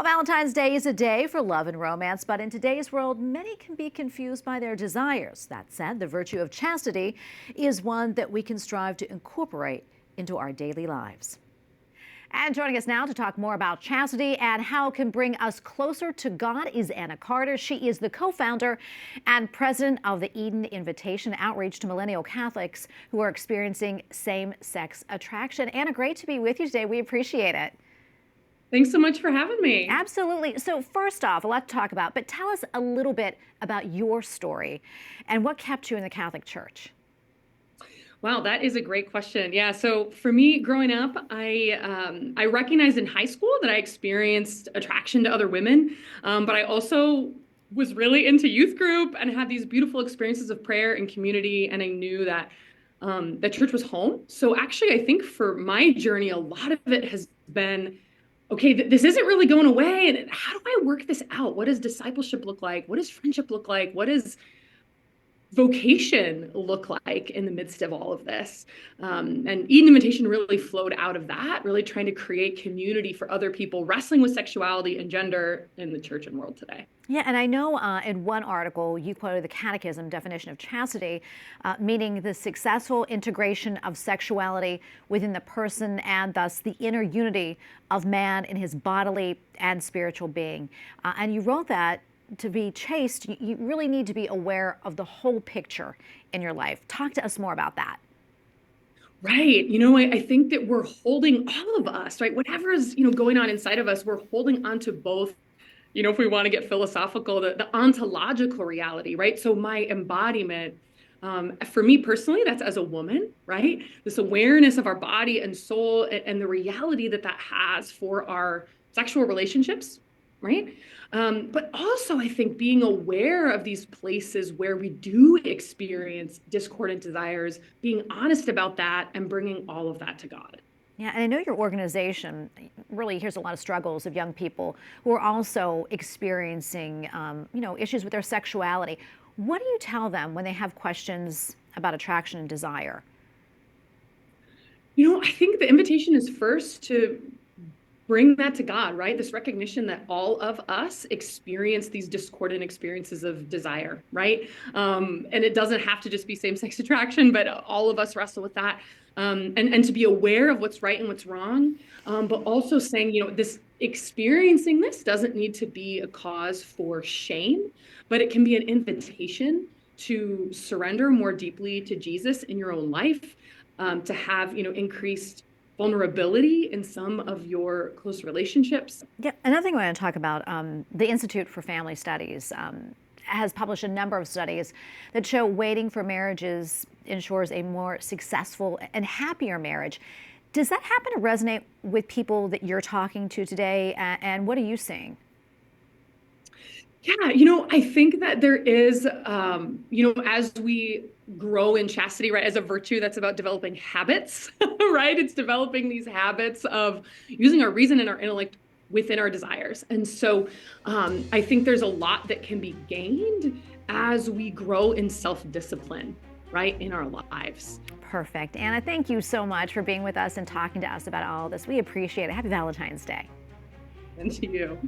Well, Valentine's Day is a day for love and romance, but in today's world, many can be confused by their desires. That said, the virtue of chastity is one that we can strive to incorporate into our daily lives. And joining us now to talk more about chastity and how it can bring us closer to God is Anna Carter. She is the co-founder and president of the Eden Invitation Outreach to Millennial Catholics who are experiencing same-sex attraction. Anna, great to be with you today. We appreciate it. Thanks so much for having me. Absolutely. So first off, a lot to talk about, but tell us a little bit about your story and what kept you in the Catholic Church. Wow, that is a great question. Yeah, so for me, growing up, I recognized in high school that I experienced attraction to other women, but I also was really into youth group and had these beautiful experiences of prayer and community, and I knew that the church was home. So actually, I think for my journey, a lot of it has been okay, this isn't really going away. And how do I work this out? What does discipleship look like? What does friendship look like? What does vocation look like in the midst of all of this? And Eden Invitation really flowed out of that, really trying to create community for other people wrestling with sexuality and gender in the church and world today. Yeah, and I know in one article you quoted the Catechism definition of chastity, meaning the successful integration of sexuality within the person and thus the inner unity of man in his bodily and spiritual being. And you wrote that to be chaste, you really need to be aware of the whole picture in your life. Talk to us more about that. Right. I think that we're holding all of us, right? Whatever is, going on inside of us, we're holding on to both, if we want to get philosophical, the ontological reality, right? So my embodiment, for me personally, that's as a woman, right? This awareness of our body and soul and the reality that that has for our sexual relationships, right? But also, I think being aware of these places where we do experience discordant desires, being honest about that and bringing all of that to God. Yeah, and I know your organization really hears a lot of struggles of young people who are also experiencing, issues with their sexuality. What do you tell them when they have questions about attraction and desire? I think the invitation is first to bring that to God, right? This recognition that all of us experience these discordant experiences of desire, right? And it doesn't have to just be same-sex attraction, but all of us wrestle with that. And to be aware of what's right and what's wrong, but also saying, this experiencing this doesn't need to be a cause for shame, but it can be an invitation to surrender more deeply to Jesus in your own life, to have, increased vulnerability in some of your close relationships. Yeah, another thing I want to talk about, the Institute for Family Studies has published a number of studies that show waiting for marriages ensures a more successful and happier marriage. Does that happen to resonate with people that you're talking to today? And what are you seeing? Yeah, I think that there is, as we grow in chastity, right, as a virtue that's about developing habits, right? It's developing these habits of using our reason and our intellect within our desires. And so I think there's a lot that can be gained as we grow in self-discipline, right, in our lives. Perfect. Anna, thank you so much for being with us and talking to us about all of this. We appreciate it. Happy Valentine's Day. And to you.